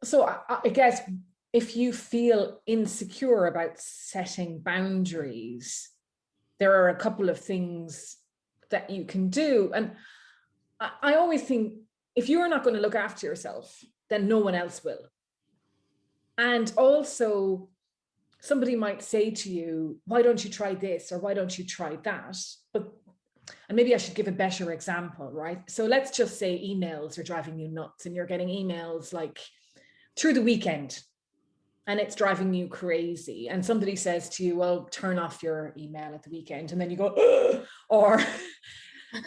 So I guess if you feel insecure about setting boundaries, there are a couple of things that you can do. And I always think if you're not going to look after yourself, then no one else will. And also, somebody might say to you, why don't you try this? Or why don't you try that? And maybe I should give a better example, right? So let's just say emails are driving you nuts and you're getting emails like through the weekend and it's driving you crazy. And somebody says to you, well, turn off your email at the weekend. And then you go, ugh! Or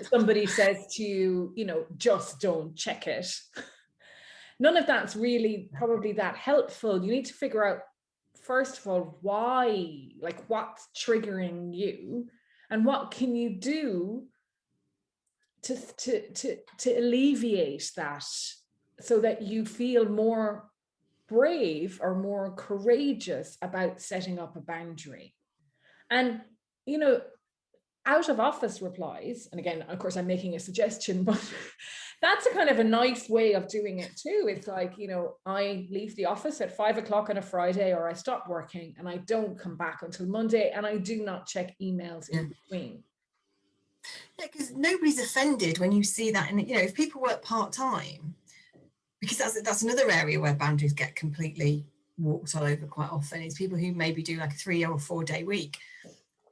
somebody says to you, just don't check it. None of that's really probably that helpful. You need to figure out, first of all, why, like what's triggering you and what can you do to alleviate that so that you feel more brave or more courageous about setting up a boundary. And, out of office replies, and again, of course, I'm making a suggestion, but that's a kind of a nice way of doing it too. It's like, I leave the office at 5 o'clock on a Friday, or I stop working and I don't come back until Monday, and I do not check emails in between. Yeah, because nobody's offended when you see that. And, if people work part-time, because that's another area where boundaries get completely walked all over quite often, is people who maybe do like a 3 or 4 day week.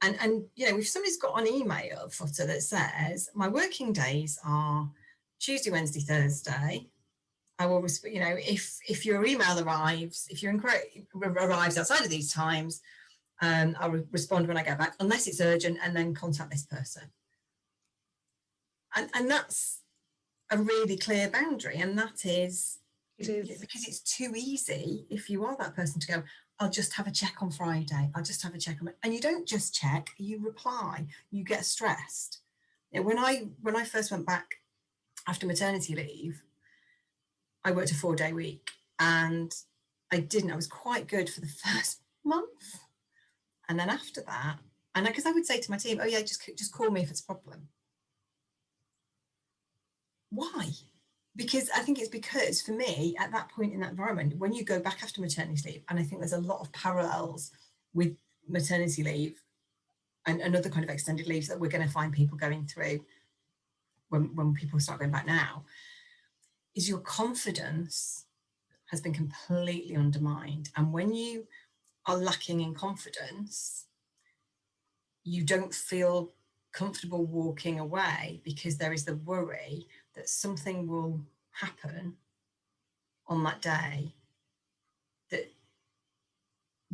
And if somebody's got an email footer that says my working days are Tuesday, Wednesday, Thursday, I will, if your email arrives, if your inquiry arrives outside of these times, I'll respond when I get back, unless it's urgent, and then contact this person. And that's a really clear boundary, and that is, it is because it's too easy if you are that person to go, I'll just have a check on Friday. I'll just have a check on it. And you don't just check, you reply, you get stressed. When I first went back after maternity leave, I worked a 4 day week, and I was quite good for the first month. And then after that, and because I would say to my team, oh yeah, just call me if it's a problem. Why? Because I think it's because for me, at that point in that environment, when you go back after maternity leave, and I think there's a lot of parallels with maternity leave and another kind of extended leaves that we're going to find people going through when people start going back now, is your confidence has been completely undermined. And when you are lacking in confidence, you don't feel comfortable walking away because there is the worry that something will happen on that day that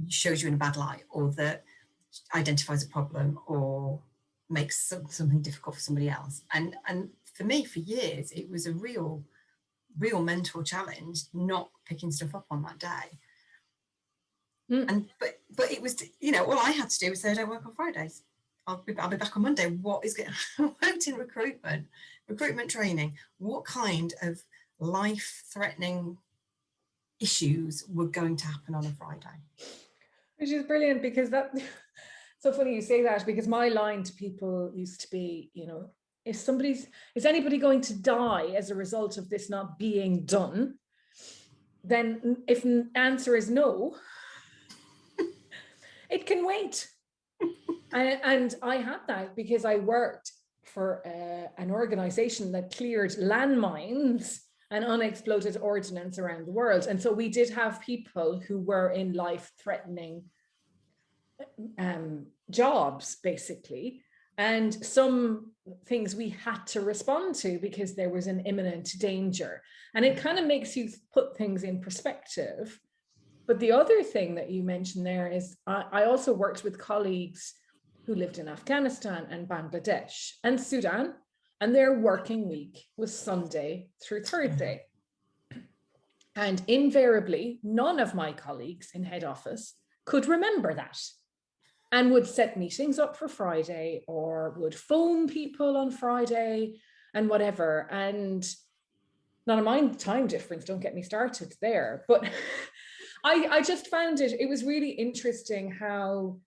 shows you in a bad light, or that identifies a problem, or makes something difficult for somebody else. And for me, for years, it was a real mental challenge not picking stuff up on that day. And but it was, all I had to do was say I don't work on Fridays. I'll be back on Monday. What is going I worked in recruitment training. What kind of life-threatening issues were going to happen on a Friday? Which is brilliant, because so funny you say that, because my line to people used to be, is anybody going to die as a result of this not being done? Then if the answer is no, it can wait. And I had that because I worked for an organization that cleared landmines and unexploded ordnance around the world. And so we did have people who were in life-threatening jobs, basically. And some things we had to respond to because there was an imminent danger. And it kind of makes you put things in perspective. But the other thing that you mentioned there is I also worked with colleagues who lived in Afghanistan and Bangladesh and Sudan, and their working week was Sunday through Thursday. And invariably, none of my colleagues in head office could remember that, and would set meetings up for Friday, or would phone people on Friday and whatever. And not a mind time difference, don't get me started there. But I just found it was really interesting how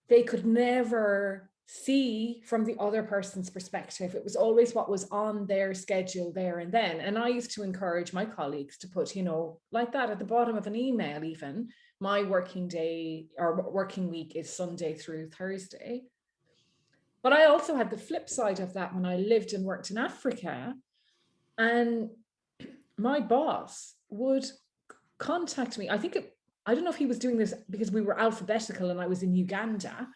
they could never see from the other person's perspective. It was always what was on their schedule there and then. And I used to encourage my colleagues to put, you know, like that at the bottom of an email, even my working day or working week is Sunday through Thursday. But I also had the flip side of that when I lived and worked in Africa. And my boss would contact me. I don't know if he was doing this because we were alphabetical and I was in Uganda,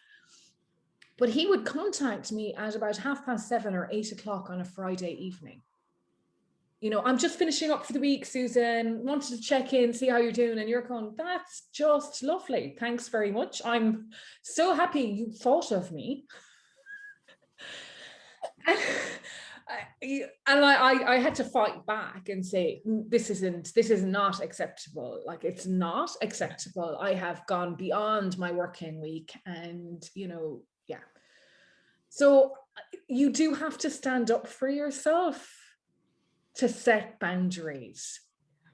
but he would contact me at about 7:30 or 8:00 on a Friday evening. You know, I'm just finishing up for the week, Susan, wanted to check in, see how you're doing. And you're going, that's just lovely. Thanks very much. I'm so happy you thought of me. And I had to fight back and say, this is not acceptable. Like, it's not acceptable. I have gone beyond my working week, and, you know, yeah. So you do have to stand up for yourself to set boundaries,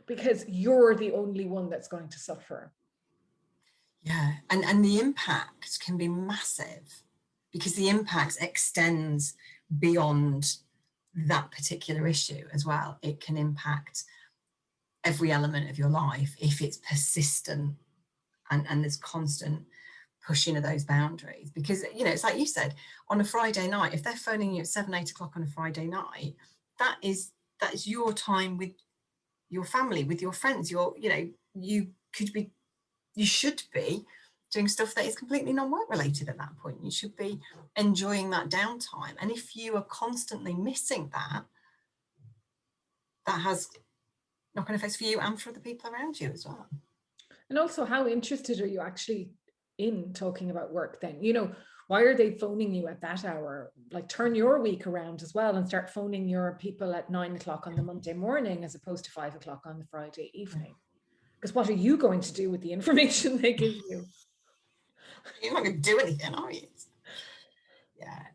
because you're the only one that's going to suffer. Yeah, and the impact can be massive, because the impact extends beyond that particular issue as well. It can impact every element of your life if it's persistent and there's constant pushing of those boundaries. Because, you know, it's like you said, on a Friday night, if they're phoning you at 7-8 o'clock on a Friday night, that is your time with your family, with your friends. You should be doing stuff that is completely non-work related at that point. You should be enjoying that downtime. And if you are constantly missing that, that has knock-on effects for you and for the people around you as well. And also, how interested are you actually in talking about work then? You know, why are they phoning you at that hour? Like, turn your week around as well and start phoning your people at 9 o'clock on the Monday morning as opposed to 5 o'clock on the Friday evening. Because what are you going to do with the information they give you? You're not going to do anything, are you? Yeah.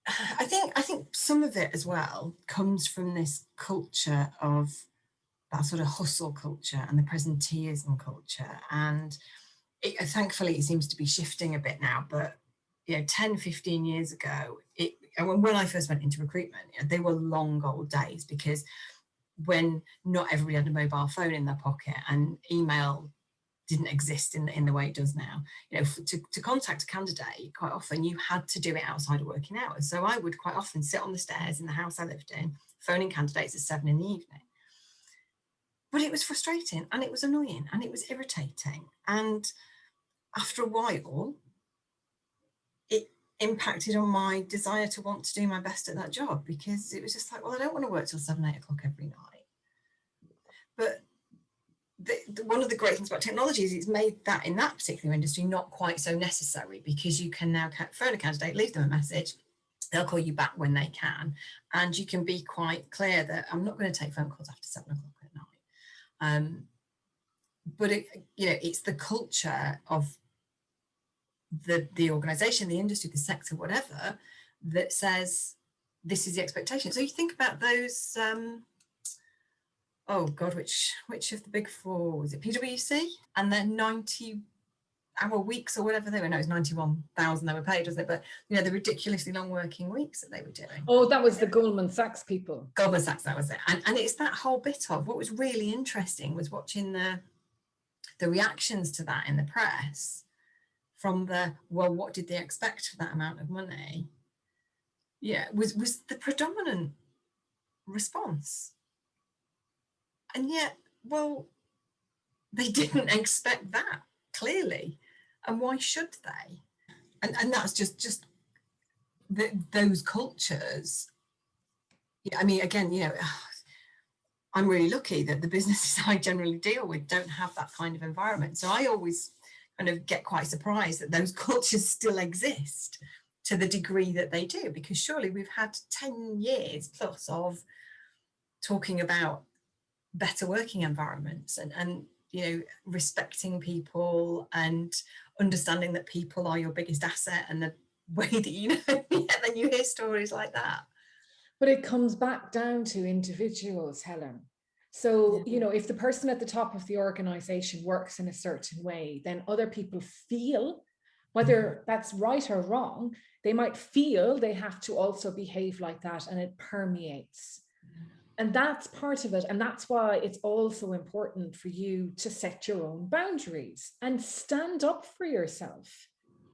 I think some of it as well comes from this culture of that sort of hustle culture and the presenteeism culture. And thankfully, it seems to be shifting a bit now. But, you know, 10, 15 years ago, when I first went into recruitment, you know, they were long old days, because when not everybody had a mobile phone in their pocket and email didn't exist in the way it does now, you know, to contact a candidate, quite often you had to do it outside of working hours. So I would quite often sit on the stairs in the house I lived in, phoning candidates at 7 in the evening. But it was frustrating, and it was annoying, and it was irritating. And after a while, it impacted on my desire to want to do my best at that job, because it was just like, well, I don't want to work till 7, 8 o'clock every night. But one of the great things about technology is it's made that in that particular industry not quite so necessary, because you can now phone a candidate, leave them a message, they'll call you back when they can, and you can be quite clear that I'm not going to take phone calls after 7 o'clock at night. But it's the culture of the organization, the industry, the sector, whatever, that says this is the expectation. So you think about those. Oh God, which of the big four was it? PwC, and then 90-hour weeks or whatever they were. No, it was 91,000 they were paid, wasn't it? But you know, the ridiculously long working weeks that they were doing. Oh, that was the Goldman Sachs people. Goldman Sachs, that was it. And it's that whole bit of what was really interesting was watching the reactions to that in the press, from well, what did they expect for that amount of money? Yeah, was the predominant response. And yet, well, they didn't expect that, clearly. And why should they? And that's just those cultures. Yeah, I mean, again, you know, I'm really lucky that the businesses I generally deal with don't have that kind of environment. So I always kind of get quite surprised that those cultures still exist to the degree that they do, because surely we've had 10 years plus of talking about better working environments and you know, respecting people and understanding that people are your biggest asset, and the way that, you know, then you hear stories like that. But it comes back down to individuals, Helen. So, you know, if the person at the top of the organization works in a certain way, then other people feel whether that's right or wrong, they might feel they have to also behave like that, and it permeates. And that's part of it. And that's why it's also important for you to set your own boundaries and stand up for yourself.